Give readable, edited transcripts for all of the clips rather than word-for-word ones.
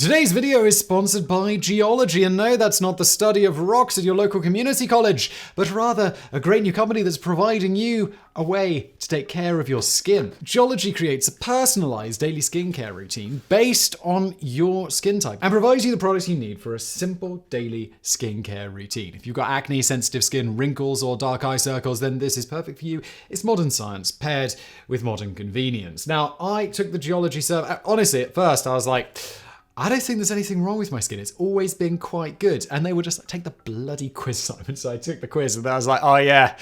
Today's video is sponsored by geology, and no, that's not the study of rocks at your local community college, but rather a great new company that's providing you a way to take care of your skin. Geology creates a personalized daily skincare routine based on your skin type and provides you the products you need for a simple daily skincare routine. If you've got acne, sensitive skin, wrinkles, or dark eye circles, then this is perfect for you. It's modern science paired with modern convenience. Now, I took the geology survey. Honestly, at first I was like, I don't think there's anything wrong with my skin. It's always been quite good. And they would just take the bloody quiz, Simon. So I took the quiz and I was like, oh yeah,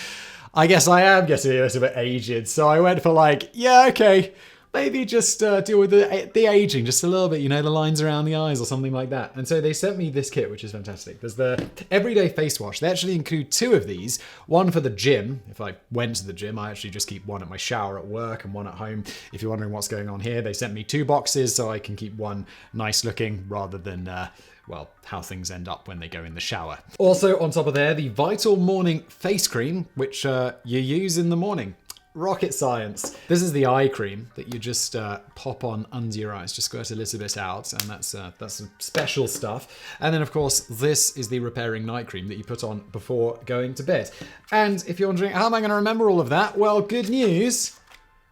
I guess I am getting a little bit aged. So I went for like, yeah, okay, maybe just deal with the aging just a little bit, the lines around the eyes or something like that. And so they sent me this kit, which is fantastic. There's the everyday face wash. They actually include two of these, one for the gym. If I went to the gym, I actually just keep one at my shower at work and one at home. If you're wondering what's going on here, they sent me two boxes so I can keep one nice looking rather than how things end up when they go in the shower. Also on top of there, the Vital Morning Face Cream, which you use in the morning. Rocket science. This is the eye cream that you just pop on under your eyes. Just squirt a little bit out, and that's some special stuff. And then, of course, this is the repairing night cream that you put on before going to bed. And if you're wondering, how am I going to remember all of that? Well, good news.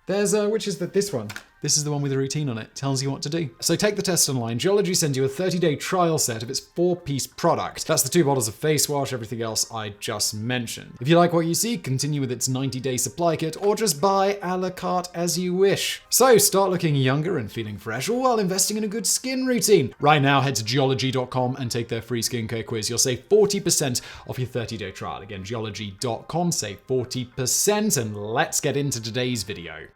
There's this one. This is the one with the routine on it. Tells you what to do. So take the test online. Geology sends you a 30-day trial set of its 4-piece product. That's the 2 bottles of face wash, everything else I just mentioned. If you like what you see, continue with its 90-day supply kit, or just buy a la carte as you wish. So start looking younger and feeling fresh, all while investing in a good skin routine. Right now, head to geology.com and take their free skincare quiz. You'll save 40% off your 30-day trial. Again, geology.com, save 40%, and let's get into today's video.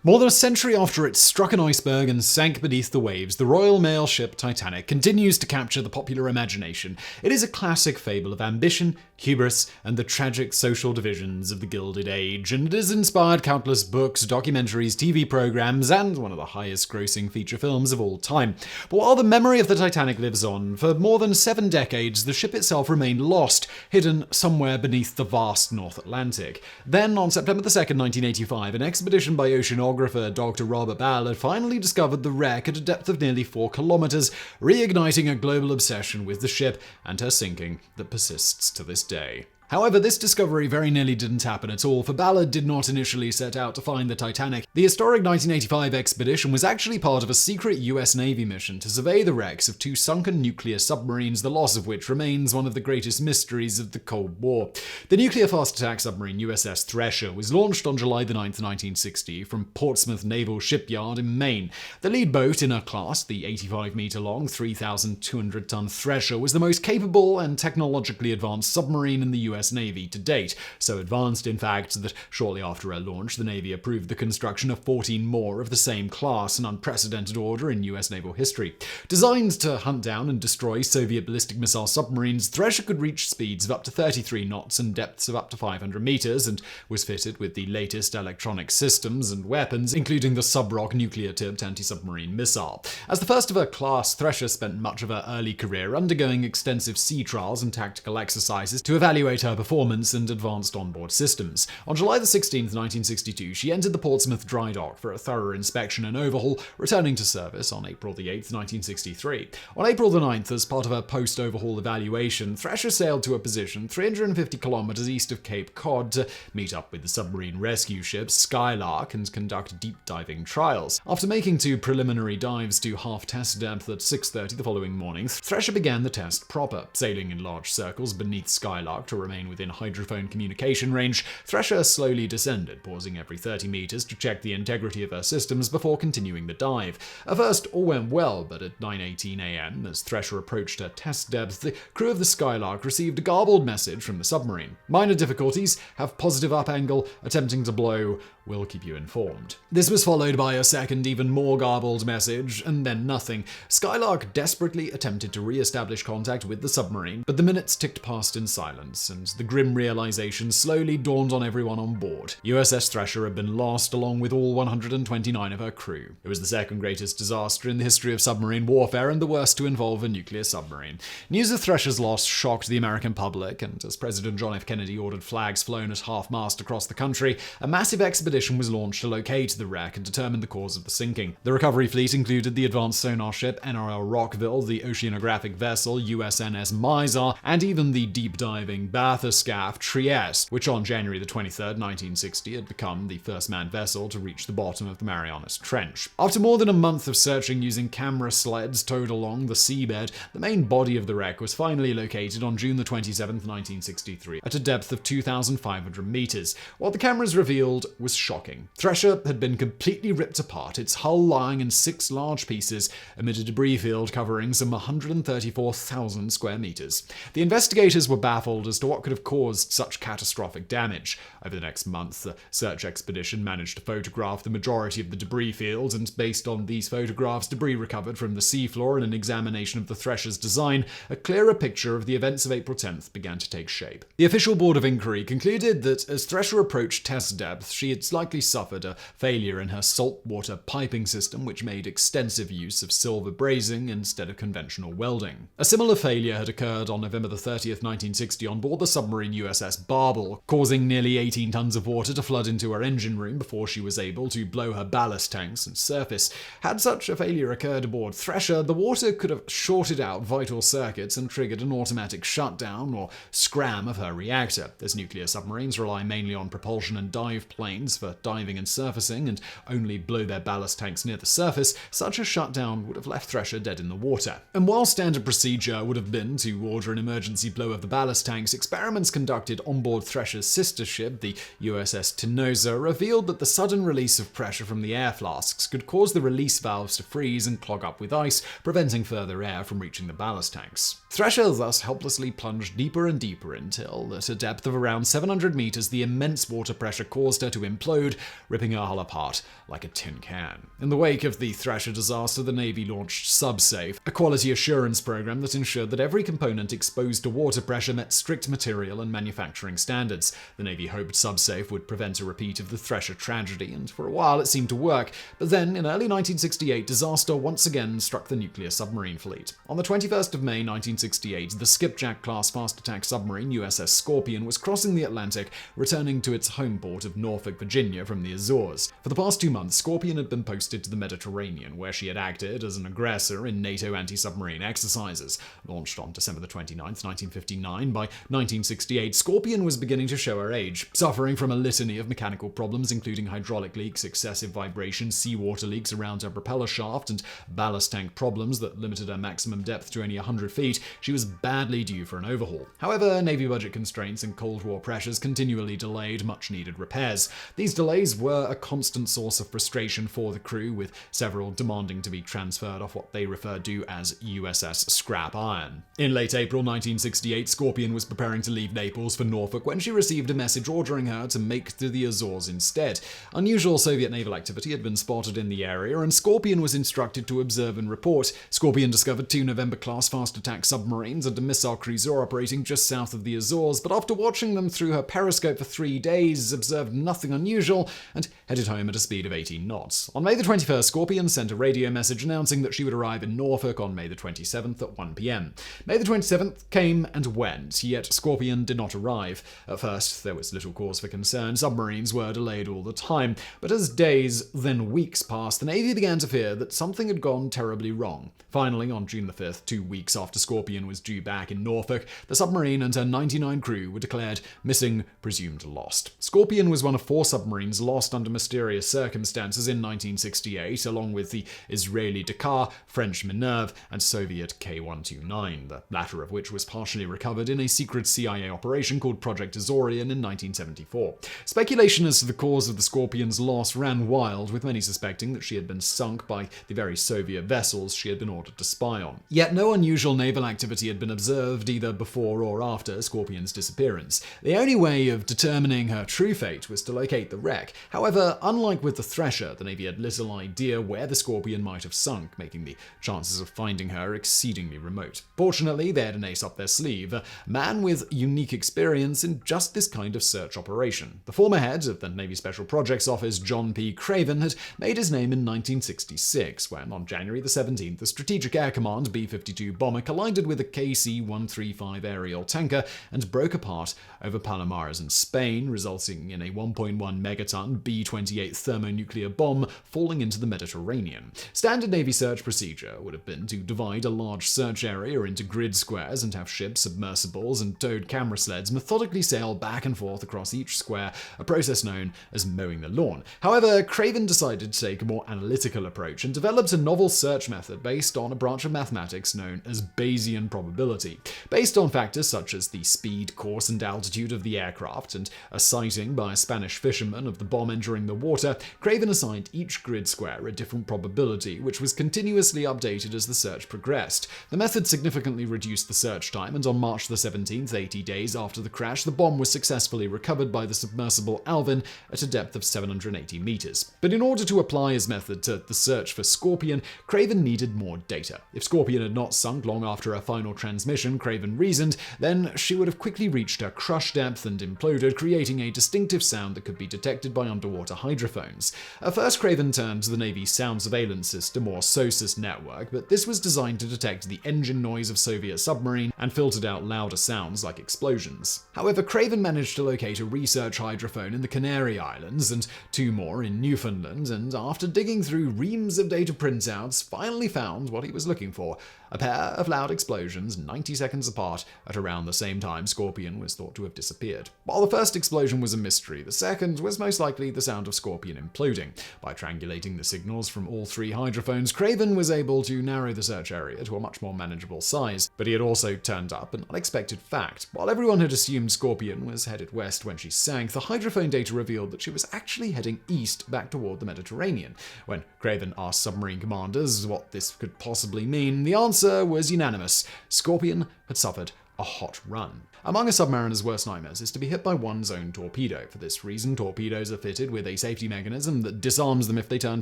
More than a century after it struck an iceberg and sank beneath the waves, the Royal Mail ship Titanic continues to capture the popular imagination. It is a classic fable of ambition, hubris, and the tragic social divisions of the Gilded Age, and it has inspired countless books, documentaries, TV programs, and one of the highest-grossing feature films of all time. But while the memory of the Titanic lives on, for more than 7 decades, the ship itself remained lost, hidden somewhere beneath the vast North Atlantic. Then, on September 2nd, 1985, an expedition by oceanographer Dr. Robert Ballard finally discovered the wreck at a depth of nearly 4 kilometers, reigniting a global obsession with the ship and her sinking that persists to this day. However, this discovery very nearly didn't happen at all, for Ballard did not initially set out to find the Titanic. The historic 1985 expedition was actually part of a secret US Navy mission to survey the wrecks of 2 sunken nuclear submarines, the loss of which remains one of the greatest mysteries of the Cold War. The nuclear fast-attack submarine USS Thresher was launched on July 9, 1960, from Portsmouth Naval Shipyard in Maine. The lead boat in her class, the 85-meter-long, 3,200-ton Thresher, was the most capable and technologically advanced submarine in the US Navy to date, so advanced in fact that shortly after her launch the Navy approved the construction of 14 more of the same class, an unprecedented order in US naval history. Designed to hunt down and destroy Soviet ballistic missile submarines, Thresher could reach speeds of up to 33 knots and depths of up to 500 meters, and was fitted with the latest electronic systems and weapons, including the Subrock nuclear-tipped anti-submarine missile. As the first of her class, Thresher spent much of her early career undergoing extensive sea trials and tactical exercises to evaluate her performance and advanced onboard systems. On July 16, 1962, she entered the Portsmouth dry dock for a thorough inspection and overhaul, returning to service on April 8, 1963. On April 9th, as part of her post-overhaul evaluation, Thresher sailed to a position 350 kilometers east of Cape Cod to meet up with the submarine rescue ship Skylark and conduct deep diving trials. After making 2 preliminary dives to half-test depth at 6:30 the following morning, Thresher began the test proper, sailing in large circles beneath Skylark to remain within hydrophone communication range. Thresher slowly descended, pausing every 30 meters to check the integrity of her systems before continuing the dive. At first, all went well, but at 9:18 a.m., as Thresher approached her test depth, the crew of the Skylark received a garbled message from the submarine. Minor difficulties, have positive up angle, attempting to blow, will keep you informed. This was followed by a second, even more garbled message, and then nothing. Skylark desperately attempted to re-establish contact with the submarine, but the minutes ticked past in silence, and the grim realization slowly dawned on everyone on board. USS Thresher had been lost, along with all 129 of her crew. It was the second greatest disaster in the history of submarine warfare, and the worst to involve a nuclear submarine. News of Thresher's loss shocked the American public, and as President John F. Kennedy ordered flags flown at half-mast across the country, a massive expedition expedition was launched to locate the wreck and determine the cause of the sinking. The recovery fleet included the advanced sonar ship NRL Rockville, the oceanographic vessel USNS Mizar, and even the deep-diving bathyscaphe Trieste, which on January 23, 1960 had become the first manned vessel to reach the bottom of the Marianas Trench. After more than a month of searching using camera sleds towed along the seabed, the main body of the wreck was finally located on June 27, 1963, at a depth of 2,500 meters. What the cameras revealed was shocking. Thresher had been completely ripped apart, its hull lying in 6 large pieces amid a debris field covering some 134,000 square meters. The investigators were baffled as to what could have caused such catastrophic damage. Over the next month, the search expedition managed to photograph the majority of the debris fields, and based on these photographs, debris recovered from the seafloor, and an examination of the Thresher's design, a clearer picture of the events of April 10th began to take shape. The official board of inquiry concluded that as Thresher approached test depth, she had likely suffered a failure in her saltwater piping system, which made extensive use of silver brazing instead of conventional welding. A similar failure had occurred on November 30th, 1960 on board the submarine USS Barbel, causing nearly 18 tons of water to flood into her engine room before she was able to blow her ballast tanks and surface. Had such a failure occurred aboard Thresher, the water could have shorted out vital circuits and triggered an automatic shutdown or scram of her reactor. As nuclear submarines rely mainly on propulsion and dive planes for diving and surfacing and only blow their ballast tanks near the surface, such a shutdown would have left Thresher dead in the water. And while standard procedure would have been to order an emergency blow of the ballast tanks, experiments conducted on board Thresher's sister ship, the USS Tinosa, revealed that the sudden release of pressure from the air flasks could cause the release valves to freeze and clog up with ice, preventing further air from reaching the ballast tanks. Thresher thus helplessly plunged deeper and deeper until, at a depth of around 700 meters, the immense water pressure caused her to implode, ripping her hull apart like a tin can. In the wake of the Thresher disaster, the Navy launched SubSafe, a quality assurance program that ensured that every component exposed to water pressure met strict material and manufacturing standards. The Navy hoped SubSafe would prevent a repeat of the Thresher tragedy, and for a while it seemed to work. But then, in early 1968, disaster once again struck the nuclear submarine fleet. On the 21st of May 1968, the Skipjack-class fast-attack submarine USS Scorpion was crossing the Atlantic, returning to its home port of Norfolk, Virginia from the Azores. For the past 2 months, Scorpion had been posted to the Mediterranean, where she had acted as an aggressor in NATO anti-submarine exercises. Launched on December 29, 1959, by 1968, Scorpion was beginning to show her age, suffering from a litany of mechanical problems, including hydraulic leaks, excessive vibration, seawater leaks around her propeller shaft, and ballast tank problems that limited her maximum depth to only 100 feet. She was badly due for an overhaul. However, Navy budget constraints and Cold War pressures continually delayed much-needed repairs. These delays were a constant source of frustration for the crew, with several demanding to be transferred off what they referred to as USS Scrap Iron. In late April 1968, Scorpion was preparing to leave Naples for Norfolk when she received a message ordering her to make to the Azores instead. Unusual Soviet naval activity had been spotted in the area, and Scorpion was instructed to observe and report. Scorpion discovered 2 November-class fast-attack submarines and a missile cruiser operating just south of the Azores, but after watching them through her periscope for 3 days, observed nothing unusual and headed home at a speed of 18 knots. On May the 21st, Scorpion sent a radio message announcing that she would arrive in Norfolk on May the 27th at 1 p.m. May the 27th came and went, yet Scorpion did not arrive. At first, there was little cause for concern. Submarines were delayed all the time, but as days, then weeks passed, the Navy began to fear that something had gone terribly wrong. Finally, on June the 5th, 2 weeks after Scorpion was due back in Norfolk, the submarine and her 99 crew were declared missing, presumed lost. Scorpion was one of 4 submarines lost under mysterious circumstances in 1968, along with the Israeli Dakar, French Minerve, and Soviet K-129, the latter of which was partially recovered in a secret CIA operation called Project Azorian in 1974. Speculation as to the cause of the Scorpion's loss ran wild, with many suspecting that she had been sunk by the very Soviet vessels she had been ordered to spy on. Yet no unusual naval activity had been observed either before or after Scorpion's disappearance. The only way of determining her true fate was to locate the wreck. However, unlike with the Thresher, the Navy had little idea where the Scorpion might have sunk, making the chances of finding her exceedingly remote. Fortunately, they had an ace up their sleeve, a man with unique experience in just this kind of search operation. The former head of the Navy Special Projects Office, John P. Craven, had made his name in 1966, when on January the 17th, the Strategic Air Command B-52 bomber collided with a KC-135 aerial tanker and broke apart over Palomares in Spain, resulting in a 1.1 megaton B-28 thermonuclear bomb falling into the Mediterranean. Standard Navy search procedure would have been to divide a large search area into grid squares and have ships, submersibles, and towed camera sleds methodically sail back and forth across each square, a process known as mowing the lawn. However, Craven decided to take a more analytical approach and developed a novel search method based on a branch of mathematics known as Bayesian probability. Based on factors such as the speed, course, and altitude of the aircraft, and a sighting by a Spanish fisherman of the bomb entering the water, Craven assigned each grid square a different probability, which was continuously updated as the search progressed. The method significantly reduced the search time, and on March the 17th, 80 days after the crash, the bomb was successfully recovered by the submersible Alvin at a depth of 780 meters. But in order to apply his method to the search for Scorpion, Craven needed more data. If Scorpion had not sunk long after her final transmission, Craven reasoned, then she would have quickly reached her crush depth and imploded, creating a distinctive sound that could be detected by underwater hydrophones. At first, Craven turned to the Navy's sound surveillance system, or SOSUS network, but this was designed to detect the engine noise of Soviet submarine and filtered out louder sounds like explosions. However, Craven managed to locate a research hydrophone in the Canary Islands and two more in Newfoundland, and after digging through reams of data printouts, finally found what he was looking for: a pair of loud explosions 90 seconds apart at around the same time Scorpion was thought to have disappeared. While the first explosion was a mystery, the second was most likely the sound of Scorpion imploding. By triangulating the signals from all three hydrophones, Craven was able to narrow the search area to a much more manageable size. But he had also turned up an unexpected fact. While everyone had assumed Scorpion was headed west when she sank, the hydrophone data revealed that she was actually heading east back toward the Mediterranean. When Craven asked submarine commanders what this could possibly mean, the answer was unanimous: Scorpion had suffered a hot run. Among a submariner's worst nightmares is to be hit by one's own torpedo. For this reason, torpedoes are fitted with a safety mechanism that disarms them if they turn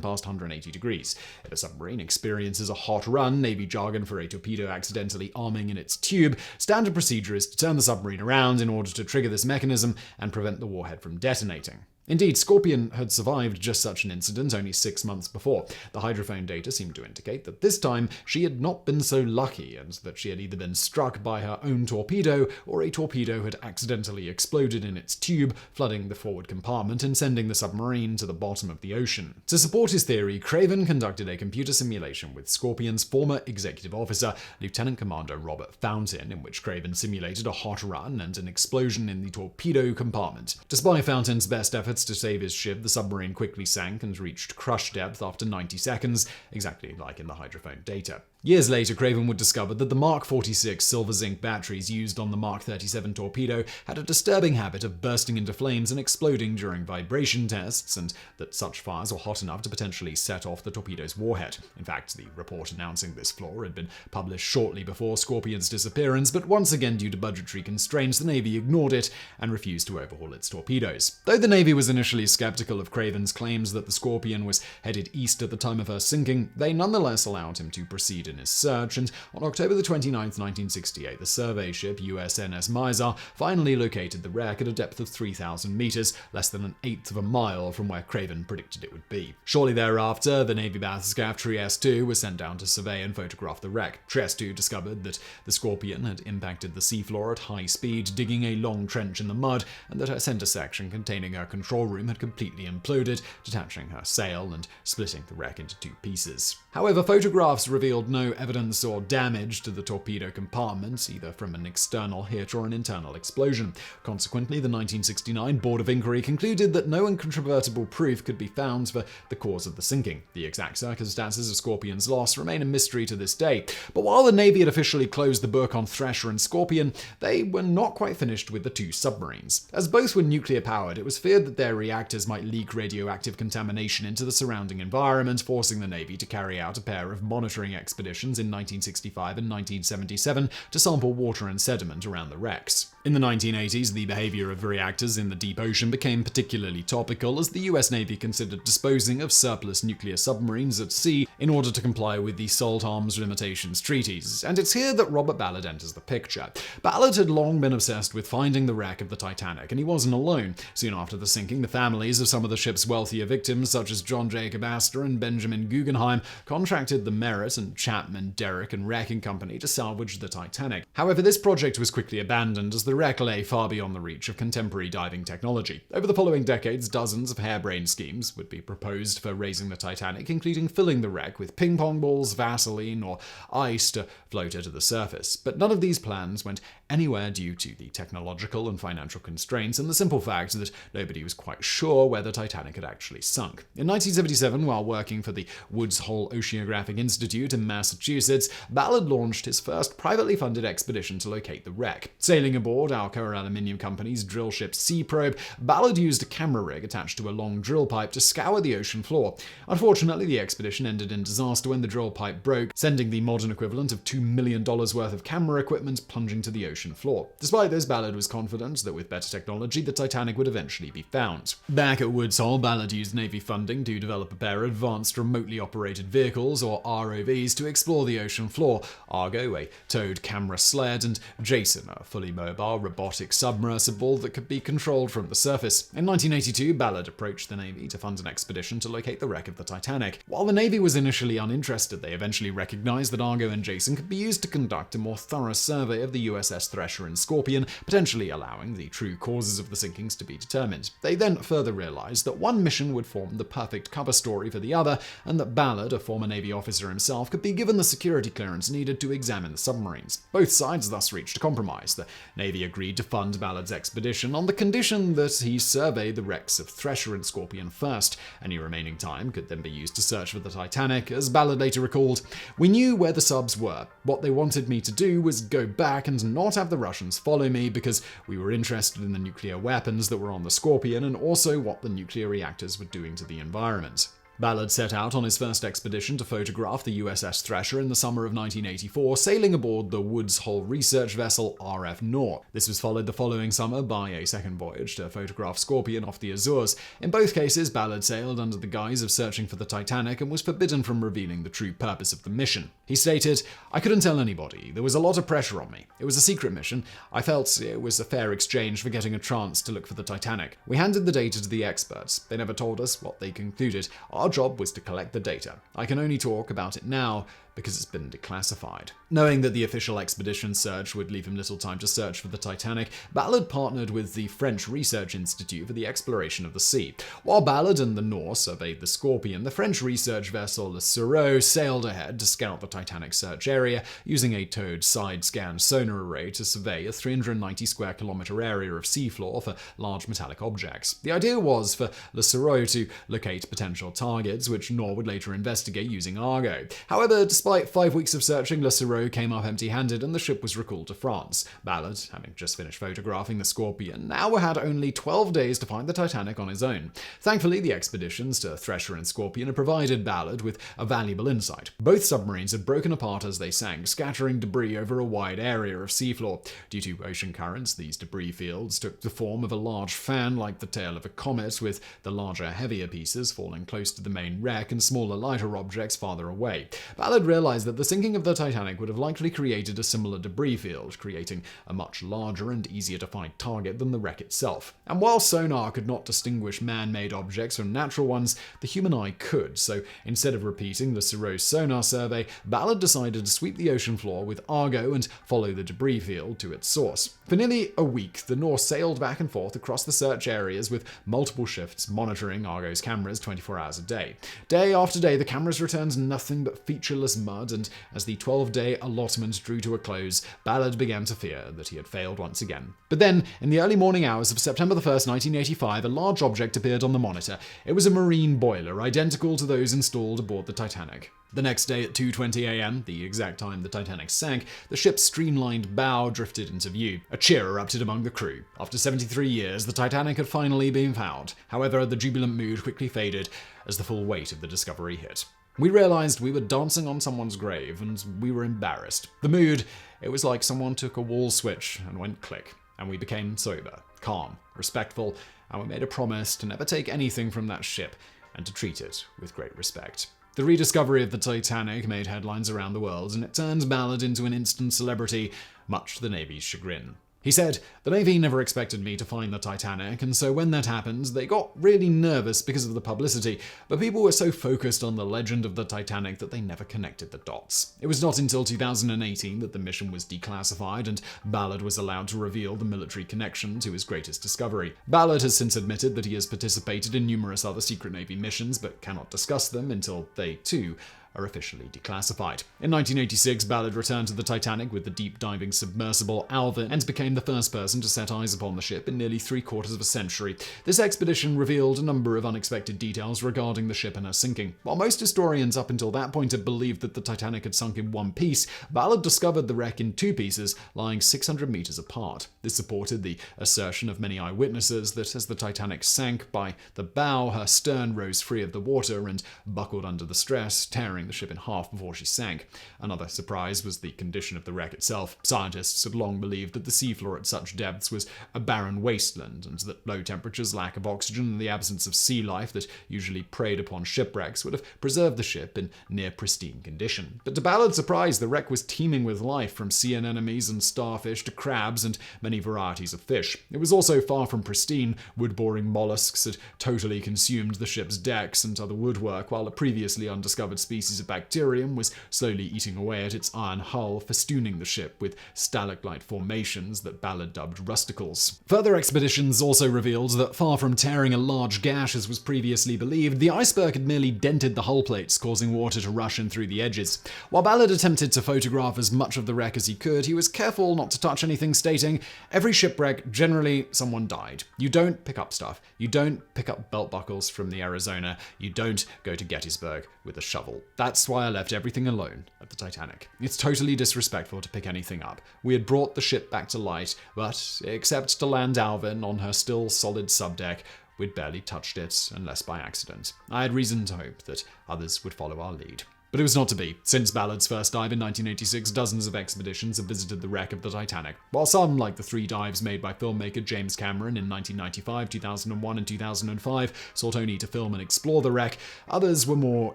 past 180 degrees. If a submarine experiences a hot run, Navy jargon for a torpedo accidentally arming in its tube, standard procedure is to turn the submarine around in order to trigger this mechanism and prevent the warhead from detonating. Indeed, Scorpion had survived just such an incident only 6 months before. The hydrophone data seemed to indicate that this time she had not been so lucky, and that she had either been struck by her own torpedo, or a torpedo had accidentally exploded in its tube, flooding the forward compartment and sending the submarine to the bottom of the ocean. To support his theory, Craven conducted a computer simulation with Scorpion's former executive officer, Lieutenant Commander Robert Fountain, in which Craven simulated a hot run and an explosion in the torpedo compartment. Despite Fountain's best efforts to save his ship, the submarine quickly sank and reached crush depth after 90 seconds, exactly like in the hydrophone data. Years later, Craven would discover that the Mark 46 silver zinc batteries used on the Mark 37 torpedo had a disturbing habit of bursting into flames and exploding during vibration tests, and that such fires were hot enough to potentially set off the torpedo's warhead. In fact, the report announcing this flaw had been published shortly before Scorpion's disappearance, but once again, due to budgetary constraints, the Navy ignored it and refused to overhaul its torpedoes. Though the Navy was initially skeptical of Craven's claims that the Scorpion was headed east at the time of her sinking, they nonetheless allowed him to proceed in his search, and on October the 29th, 1968, the survey ship USNS Mizar finally located the wreck at a depth of 3,000 meters, less than an eighth of a mile from where Craven predicted it would be. Shortly thereafter, the Navy bathscaff Trieste-2 was sent down to survey and photograph the wreck. Trieste-2 discovered that the Scorpion had impacted the seafloor at high speed, digging a long trench in the mud, and that her center section containing her control room had completely imploded, detaching her sail and splitting the wreck into two pieces. However, photographs revealed no evidence or damage to the torpedo compartment, either from an external hit or an internal explosion. Consequently, the 1969 Board of Inquiry concluded that no incontrovertible proof could be found for the cause of the sinking. The exact circumstances of Scorpion's loss remain a mystery to this day. But while the Navy had officially closed the book on Thresher and Scorpion, they were not quite finished with the two submarines. As both were nuclear powered, it was feared that their reactors might leak radioactive contamination into the surrounding environment, forcing the Navy to carry out a pair of monitoring expeditions in 1965 and 1977 to sample water and sediment around the wrecks. In the 1980s, the behavior of reactors in the deep ocean became particularly topical as the US Navy considered disposing of surplus nuclear submarines at sea in order to comply with the Salt Arms Limitations Treaties, and it's here that Robert Ballard enters the picture. Ballard had long been obsessed with finding the wreck of the Titanic, and he wasn't alone. Soon after the sinking, the families of some of the ship's wealthier victims, such as John Jacob Astor and Benjamin Guggenheim, contracted the merit and Chapman, Derrick, and Wrecking Company to salvage the Titanic. However, this project was quickly abandoned as the wreck lay far beyond the reach of contemporary diving technology. Over the following decades, dozens of harebrained schemes would be proposed for raising the Titanic, including filling the wreck with ping pong balls, Vaseline, or ice to float her to the surface. But none of these plans went anywhere due to the technological and financial constraints and the simple fact that nobody was quite sure where the Titanic had actually sunk. In 1977, while working for the Woods Hole Oceanographic Institute in Massachusetts, Ballard launched his first privately funded expedition to locate the wreck. Sailing aboard Alcoa Aluminium Company's drill ship Sea Probe, Ballard used a camera rig attached to a long drill pipe to scour the ocean floor. Unfortunately, the expedition ended in disaster when the drill pipe broke, sending the modern equivalent of $2 million worth of camera equipment plunging to the ocean floor. Despite this, Ballard was confident that with better technology, the Titanic would eventually be found. Back at Woods Hole, Ballard used Navy funding to develop a pair of advanced remotely operated vehicles, or ROVs, to explore the ocean floor. Argo, a towed camera sled, and Jason, a fully mobile robotic submersible that could be controlled from the surface. In 1982, Ballard approached the Navy to fund an expedition to locate the wreck of the Titanic. While the Navy was initially uninterested, they eventually recognized that Argo and Jason could be used to conduct a more thorough survey of the USS Thresher and Scorpion, potentially allowing the true causes of the sinkings to be determined. They then further realized that one mission would form the perfect cover story for the other, and that Ballard, a former Navy officer himself, could be given the security clearance needed to examine the submarines. Both sides thus reached a compromise. The Navy agreed to fund Ballard's expedition on the condition that he survey the wrecks of Thresher and Scorpion first. Any remaining time could then be used to search for the Titanic. As Ballard later recalled, "We knew where the subs were. What they wanted me to do was go back and not have the Russians follow me, because we were interested in the nuclear weapons that were on the Scorpion and also what the nuclear reactors were doing to the environment." Ballard set out on his first expedition to photograph the USS Thresher in the summer of 1984, sailing aboard the Woods Hole research vessel RF Nor. This was followed the following summer by a second voyage to photograph Scorpion off the Azores. In both cases, Ballard sailed under the guise of searching for the Titanic and was forbidden from revealing the true purpose of the mission. He stated, "I couldn't tell anybody. There was a lot of pressure on me. It was a secret mission. I felt it was a fair exchange for getting a chance to look for the Titanic. We handed the data to the experts. They never told us what they concluded. Our job was to collect the data. I can only talk about it now because it's been declassified." Knowing that the official expedition search would leave him little time to search for the Titanic, Ballard partnered with the French Research Institute for the exploration of the sea. While Ballard and the Norse surveyed the Scorpion, the French research vessel Le Sureau sailed ahead to scout the Titanic search area, using a towed side-scan sonar array to survey a 390 square kilometer area of seafloor for large metallic objects. The idea was for Le Sureau to locate potential targets, which Nor would later investigate using Argo. However, despite 5 weeks of searching, Le Sureau came up empty-handed and the ship was recalled to France. Ballard, having just finished photographing the Scorpion, now had only 12 days to find the Titanic on his own. Thankfully, the expeditions to Thresher and Scorpion had provided Ballard with a valuable insight. Both submarines had broken apart as they sank, scattering debris over a wide area of seafloor. Due to ocean currents, these debris fields took the form of a large fan like the tail of a comet, with the larger, heavier pieces falling close to the main wreck and smaller, lighter objects farther away. Ballard realized that the sinking of the Titanic would have likely created a similar debris field, creating a much larger and easier to find target than the wreck itself. And while sonar could not distinguish man-made objects from natural ones, the human eye could, so instead of repeating the Sureau's sonar survey, Ballard decided to sweep the ocean floor with Argo and follow the debris field to its source. For nearly a week, the Norse sailed back and forth across the search areas with multiple shifts monitoring Argo's cameras 24 hours a day. Day after day, the cameras returned nothing but featureless mud, and as the 12-day allotment drew to a close, Ballard began to fear that he had failed once again. But then, in the early morning hours of September 1st, 1985, a large object appeared on the monitor. It was a marine boiler, identical to those installed aboard the Titanic. The next day at 2:20 a.m., the exact time the Titanic sank, the ship's streamlined bow drifted into view. A cheer erupted among the crew. After 73 years, the Titanic had finally been found. However, the jubilant mood quickly faded as the full weight of the discovery hit. We realized we were dancing on someone's grave, and we were embarrassed. The mood, it was like someone took a wall switch and went click, and we became sober, calm, respectful, and we made a promise to never take anything from that ship and to treat it with great respect. The rediscovery of the Titanic made headlines around the world, and it turned Ballard into an instant celebrity, much to the Navy's chagrin. He said, "The Navy never expected me to find the Titanic, and so when that happened, they got really nervous because of the publicity, but people were so focused on the legend of the Titanic that they never connected the dots." It was not until 2018 that the mission was declassified and Ballard was allowed to reveal the military connection to his greatest discovery. Ballard has since admitted that he has participated in numerous other secret Navy missions, but cannot discuss them until they, too, are officially declassified. In 1986, Ballard returned to the Titanic with the deep-diving submersible Alvin and became the first person to set eyes upon the ship in nearly 3/4 of a century. This expedition revealed a number of unexpected details regarding the ship and her sinking. While most historians up until that point had believed that the Titanic had sunk in one piece, Ballard discovered the wreck in two pieces, lying 600 meters apart. This supported the assertion of many eyewitnesses that as the Titanic sank by the bow, her stern rose free of the water and buckled under the stress, tearing the ship in half before she sank. Another surprise was the condition of the wreck itself. Scientists had long believed that the seafloor at such depths was a barren wasteland, and that low temperatures, lack of oxygen, and the absence of sea life that usually preyed upon shipwrecks would have preserved the ship in near pristine condition. But to Ballard's surprise, the wreck was teeming with life, from sea anemones and starfish to crabs and many varieties of fish. It was also far from pristine. Wood-boring mollusks had totally consumed the ship's decks and other woodwork, while a previously undiscovered species of bacterium was slowly eating away at its iron hull, festooning the ship with stalactite formations that Ballard dubbed rusticles. Further expeditions also revealed that far from tearing a large gash as was previously believed, the iceberg had merely dented the hull plates, causing water to rush in through the edges. While Ballard attempted to photograph as much of the wreck as he could, he was careful not to touch anything, stating, "Every shipwreck, generally someone died. You don't pick up stuff. You don't pick up belt buckles from the Arizona. You don't go to Gettysburg with a shovel. That's why I left everything alone at the Titanic. It's totally disrespectful to pick anything up. We had brought the ship back to light, but except to land Alvin on her still solid subdeck, we'd barely touched it, unless by accident. I had reason to hope that others would follow our lead." But it was not to be. Since Ballard's first dive in 1986, dozens of expeditions have visited the wreck of the Titanic. While some, like the 3 dives made by filmmaker James Cameron in 1995, 2001, and 2005, sought only to film and explore the wreck, others were more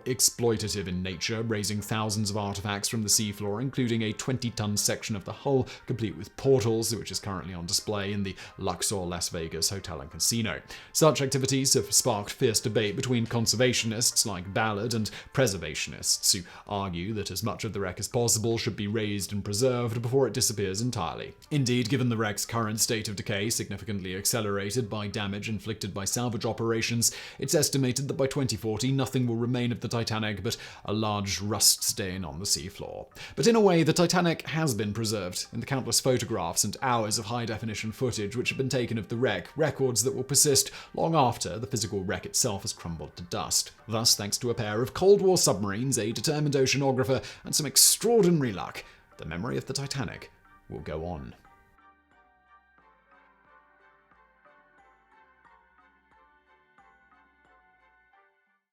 exploitative in nature, raising thousands of artifacts from the seafloor, including a 20-ton section of the hull, complete with portals, which is currently on display in the Luxor Las Vegas Hotel and Casino. Such activities have sparked fierce debate between conservationists like Ballard and preservationists, who argue that as much of the wreck as possible should be raised and preserved before it disappears entirely. Indeed, given the wreck's current state of decay, significantly accelerated by damage inflicted by salvage operations, it's estimated that by 2040 nothing will remain of the Titanic but a large rust stain on the seafloor. But in a way, the Titanic has been preserved in the countless photographs and hours of high-definition footage which have been taken of the wreck, records that will persist long after the physical wreck itself has crumbled to dust. Thus, thanks to a pair of Cold War submarines, a determined oceanographer, and some extraordinary luck, the memory of the Titanic will go on.